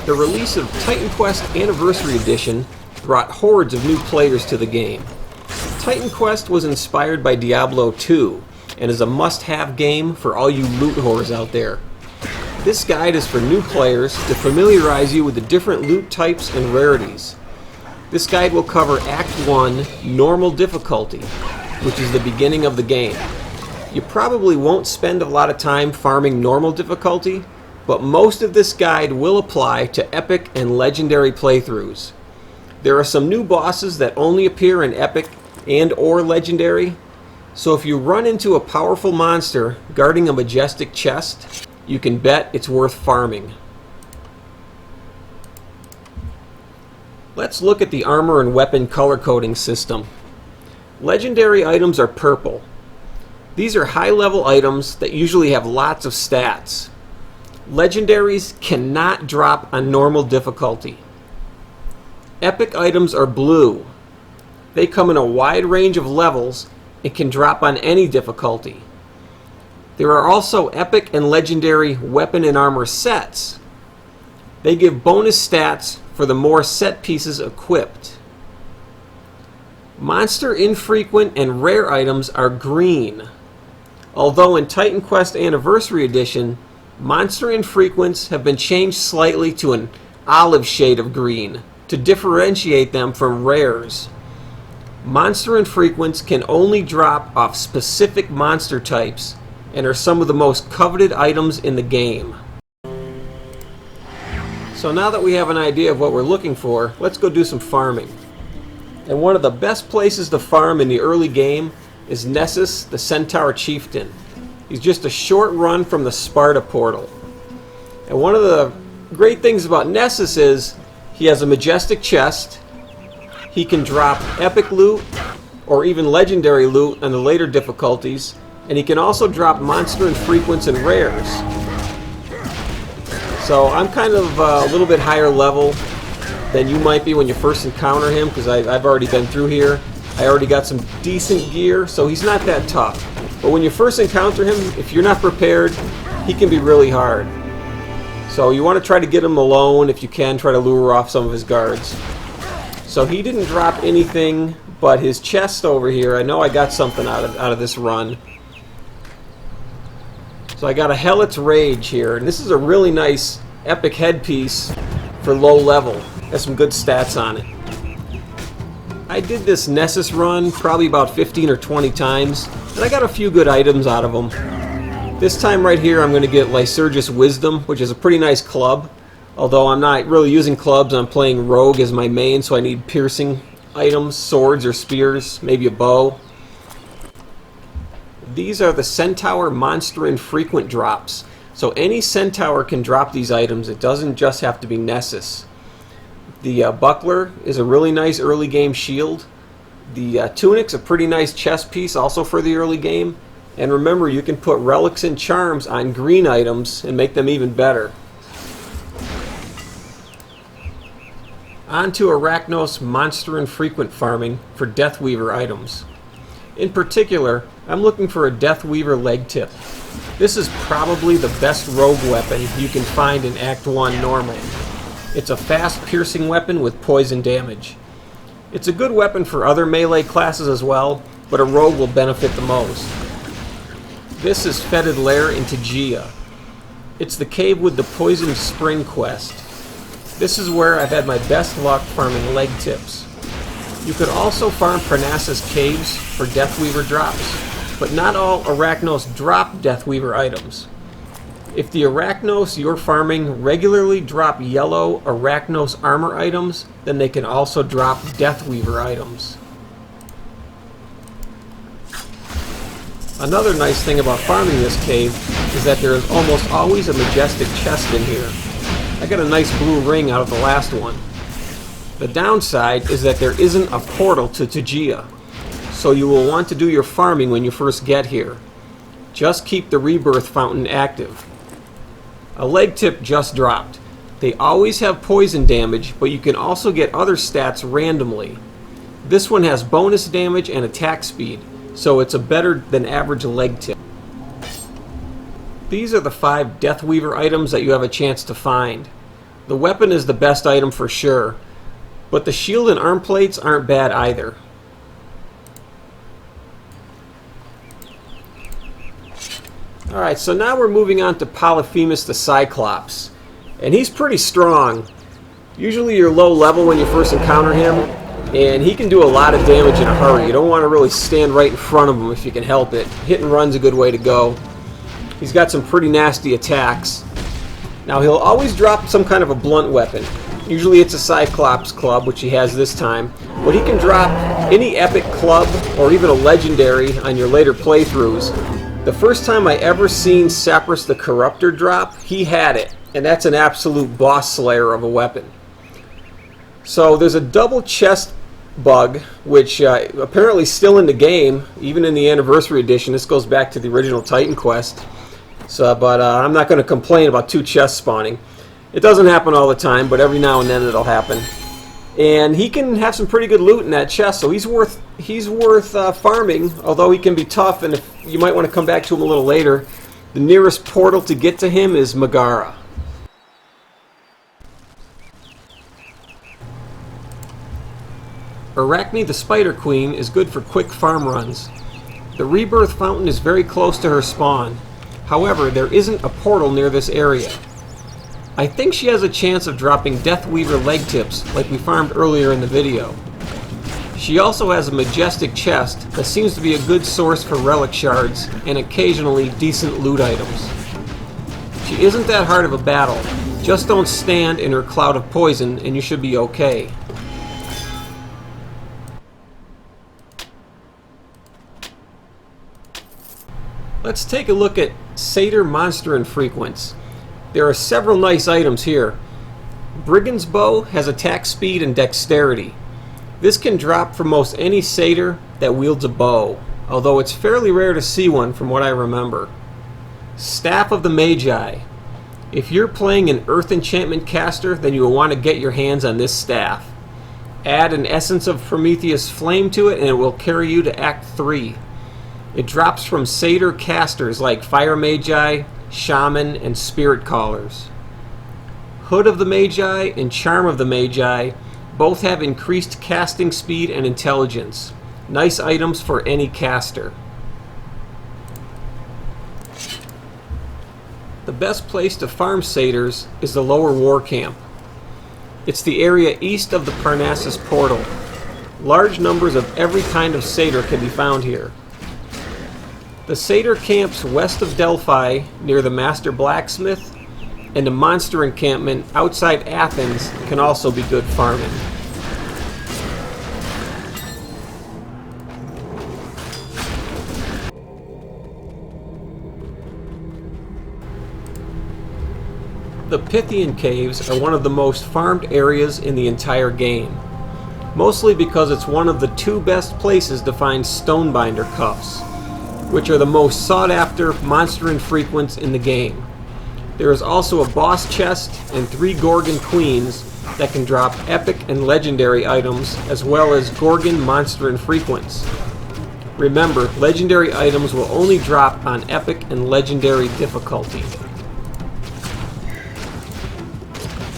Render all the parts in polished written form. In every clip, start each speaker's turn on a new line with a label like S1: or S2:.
S1: The release of Titan Quest Anniversary Edition brought hordes of new players to the game. Titan Quest was inspired by Diablo 2 and is a must-have game for all you loot whores out there. This guide is for new players to familiarize you with the different loot types and rarities. This guide will cover Act 1 Normal Difficulty, which is the beginning of the game. You probably won't spend a lot of time farming normal difficulty, but most of this guide will apply to epic and legendary playthroughs. There are some new bosses that only appear in epic and or legendary, so if you run into a powerful monster guarding a majestic chest, you can bet it's worth farming. Let's look at the armor and weapon color coding system. Legendary items are purple. These are high-level items that usually have lots of stats. Legendaries cannot drop on normal difficulty. Epic items are blue. They come in a wide range of levels and can drop on any difficulty. There are also epic and legendary weapon and armor sets. They give bonus stats for the more set pieces equipped. Monster Infrequent and rare items are green. Although in Titan Quest Anniversary Edition, Monster Infrequents have been changed slightly to an olive shade of green to differentiate them from rares. Monster Infrequents can only drop off specific monster types and are some of the most coveted items in the game. So now that we have an idea of what we're looking for, let's go do some farming. And one of the best places to farm in the early game is Nessus, the Centaur Chieftain. He's just a short run from the Sparta portal. And one of the great things about Nessus is he has a majestic chest. He can drop epic loot or even legendary loot on the later difficulties. And he can also drop monster infrequents and rares. So I'm kind of a little bit higher level than you might be when you first encounter him, because I've already been through here. I already got some decent gear, so he's not that tough. But when you first encounter him, if you're not prepared, he can be really hard. So you want to try to get him alone if you can, try to lure off some of his guards. So he didn't drop anything but his chest over here. I know I got something out of this run. So I got a Helot's Rage here, and this is a really nice epic headpiece for low level. Has some good stats on it. I did this Nessus run probably about 15 or 20 times, and I got a few good items out of them. This time right here I'm going to get Lycurgus Wisdom, which is a pretty nice club. Although I'm not really using clubs, I'm playing Rogue as my main, so I need piercing items, swords or spears, maybe a bow. These are the Centaur Monster Infrequent drops. So any Centaur can drop these items. It doesn't just have to be Nessus. The buckler is a really nice early game shield. The tunic's a pretty nice chest piece also for the early game. And remember, you can put relics and charms on green items and make them even better. On to Arachnos Monster Infrequent farming for Deathweaver items. In particular, I'm looking for a Deathweaver leg tip. This is probably the best rogue weapon you can find in Act 1 normal. It's a fast piercing weapon with poison damage. It's a good weapon for other melee classes as well, but a rogue will benefit the most. This is Fetid Lair in Tegea. It's the cave with the Poisoned Spring quest. This is where I've had my best luck farming leg tips. You could also farm Parnassus caves for Deathweaver drops, but not all Arachnos drop Deathweaver items. If the Arachnos you're farming regularly drop yellow Arachnos armor items, then they can also drop Deathweaver items. Another nice thing about farming this cave is that there is almost always a majestic chest in here. I got a nice blue ring out of the last one. The downside is that there isn't a portal to Tegea, so you will want to do your farming when you first get here. Just keep the rebirth fountain active. A leg tip just dropped. They always have poison damage, but you can also get other stats randomly. This one has bonus damage and attack speed, so it's a better than average leg tip. These are the 5 Deathweaver items that you have a chance to find. The weapon is the best item for sure, but the shield and arm plates aren't bad either. Alright, so now we're moving on to Polyphemus the Cyclops. And he's pretty strong. Usually you're low level when you first encounter him, and he can do a lot of damage in a hurry. You don't want to really stand right in front of him if you can help it. Hit and run's a good way to go. He's got some pretty nasty attacks. Now he'll always drop some kind of a blunt weapon. Usually it's a Cyclops club, which he has this time. But he can drop any epic club or even a legendary on your later playthroughs. The first time I ever seen Satyr the Corruptor drop, he had it. And that's an absolute boss slayer of a weapon. So there's a double chest bug, which apparently still in the game, even in the Anniversary Edition. This goes back to the original Titan Quest. But I'm not going to complain about 2 chests spawning. It doesn't happen all the time, but every now and then it'll happen. And he can have some pretty good loot in that chest, so he's worth farming, although he can be tough, and if you might want to come back to him a little later. The nearest portal to get to him is Megara. Arachne the Spider Queen is good for quick farm runs. The Rebirth Fountain is very close to her spawn. However, there isn't a portal near this area. I think she has a chance of dropping Deathweaver leg tips like we farmed earlier in the video. She also has a majestic chest that seems to be a good source for relic shards and occasionally decent loot items. She isn't that hard of a battle. Just don't stand in her cloud of poison and you should be okay. Let's take a look at Satyr Monster Infrequents. There are several nice items here. Brigand's Bow has attack speed and dexterity. This can drop from most any satyr that wields a bow, although it's fairly rare to see one from what I remember. Staff of the Magi. If you're playing an Earth Enchantment caster, then you will want to get your hands on this staff. Add an Essence of Prometheus Flame to it and it will carry you to Act 3. It drops from satyr casters like Fire Magi, Shaman, and Spirit Callers. Hood of the Magi and Charm of the Magi both have increased casting speed and intelligence. Nice items for any caster. The best place to farm satyrs is the lower war camp. It's the area east of the Parnassus portal. Large numbers of every kind of satyr can be found here. The satyr camps west of Delphi near the Master Blacksmith and the monster encampment outside Athens can also be good farming. The Pythian Caves are one of the most farmed areas in the entire game, mostly because it's one of the 2 best places to find Stonebinder cuffs, which are the most sought after monster infrequents in the game. There is also a boss chest and 3 Gorgon queens that can drop epic and legendary items, as well as Gorgon monster infrequents. Remember, legendary items will only drop on epic and legendary difficulty.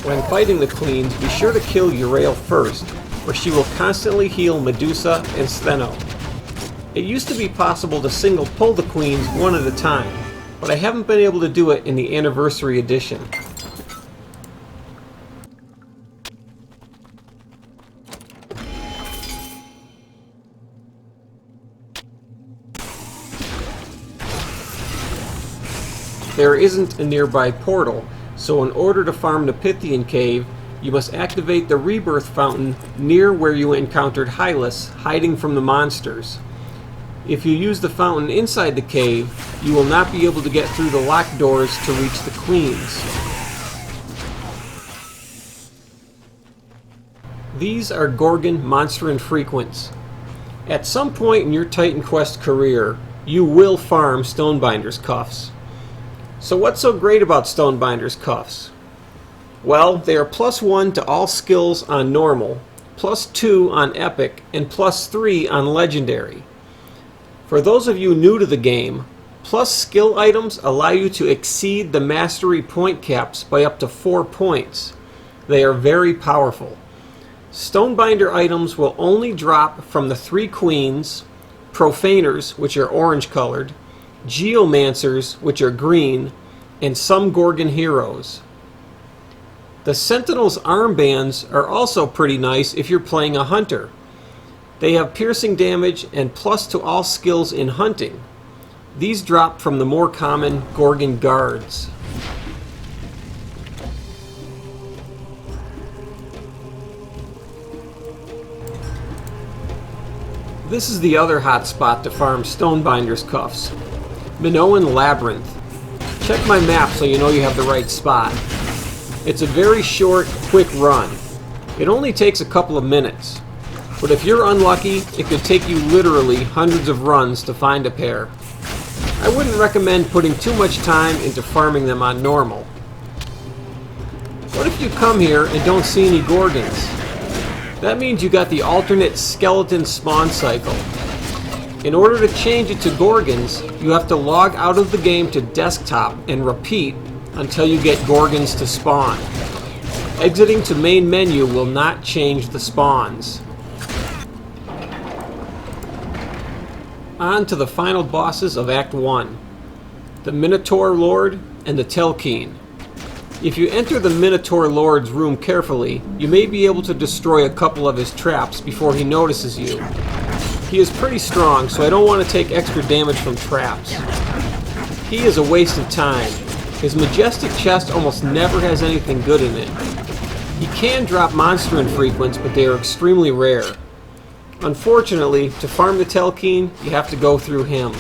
S1: When fighting the queens, be sure to kill Urael first, or she will constantly heal Medusa and Stheno. It used to be possible to single pull the queens one at a time, but I haven't been able to do it in the Anniversary Edition. There isn't a nearby portal, so in order to farm the Pythian Cave, you must activate the Rebirth Fountain near where you encountered Hylas hiding from the monsters. If you use the fountain inside the cave, you will not be able to get through the locked doors to reach the queens. These are Gorgon monster infrequents. At some point in your Titan Quest career, you will farm Stonebinder's cuffs. So what's so great about Stonebinder's cuffs? Well, they are +1 to all skills on normal, +2 on epic, and +3 on legendary. For those of you new to the game, plus skill items allow you to exceed the mastery point caps by up to 4 points. They are very powerful. Stonebinder items will only drop from the 3 queens, profaners, which are orange colored, geomancers, which are green, and some Gorgon heroes. The Sentinel's armbands are also pretty nice if you're playing a hunter. They have piercing damage and plus to all skills in hunting. These drop from the more common Gorgon guards. This is the other hot spot to farm Stonebinder's cuffs, Minoan Labyrinth. Check my map so you know you have the right spot. It's a very short, quick run. It only takes a couple of minutes, but if you're unlucky, it could take you literally hundreds of runs to find a pair. I wouldn't recommend putting too much time into farming them on normal. What if you come here and don't see any Gorgons? That means you got the alternate skeleton spawn cycle. In order to change it to Gorgons, you have to log out of the game to desktop and repeat until you get Gorgons to spawn. Exiting to main menu will not change the spawns. On to the final bosses of Act 1, the Minotaur Lord and the Telkeen. If you enter the Minotaur Lord's room carefully, you may be able to destroy a couple of his traps before he notices you. He is pretty strong, so I don't want to take extra damage from traps. He is a waste of time. His majestic chest almost never has anything good in it. He can drop Monster Infrequents, but they are extremely rare. Unfortunately, to farm the Telkeen, you have to go through him.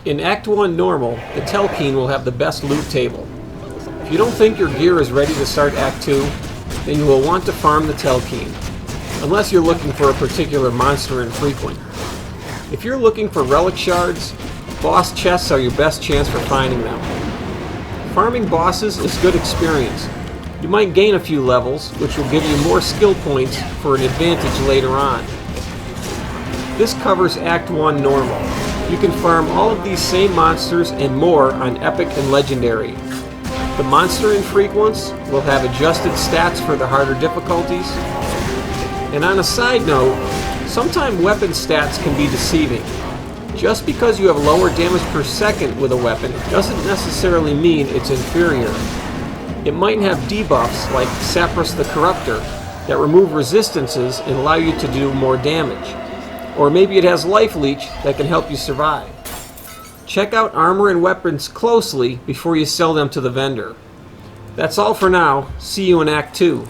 S1: In Act 1 Normal, the Telkeen will have the best loot table. If you don't think your gear is ready to start Act 2, then you will want to farm the Telkeen, unless you're looking for a particular Monster Infrequent. If you're looking for relic shards, boss chests are your best chance for finding them. Farming bosses is good experience. You might gain a few levels, which will give you more skill points for an advantage later on. This covers Act 1 Normal. You can farm all of these same monsters and more on Epic and Legendary. The Monster Infrequents will have adjusted stats for the harder difficulties. And on a side note, sometimes weapon stats can be deceiving. Just because you have lower damage per second with a weapon doesn't necessarily mean it's inferior. It might have debuffs like Saprus the Corruptor that remove resistances and allow you to do more damage. Or maybe it has Life Leech that can help you survive. Check out armor and weapons closely before you sell them to the vendor. That's all for now. See you in Act 2.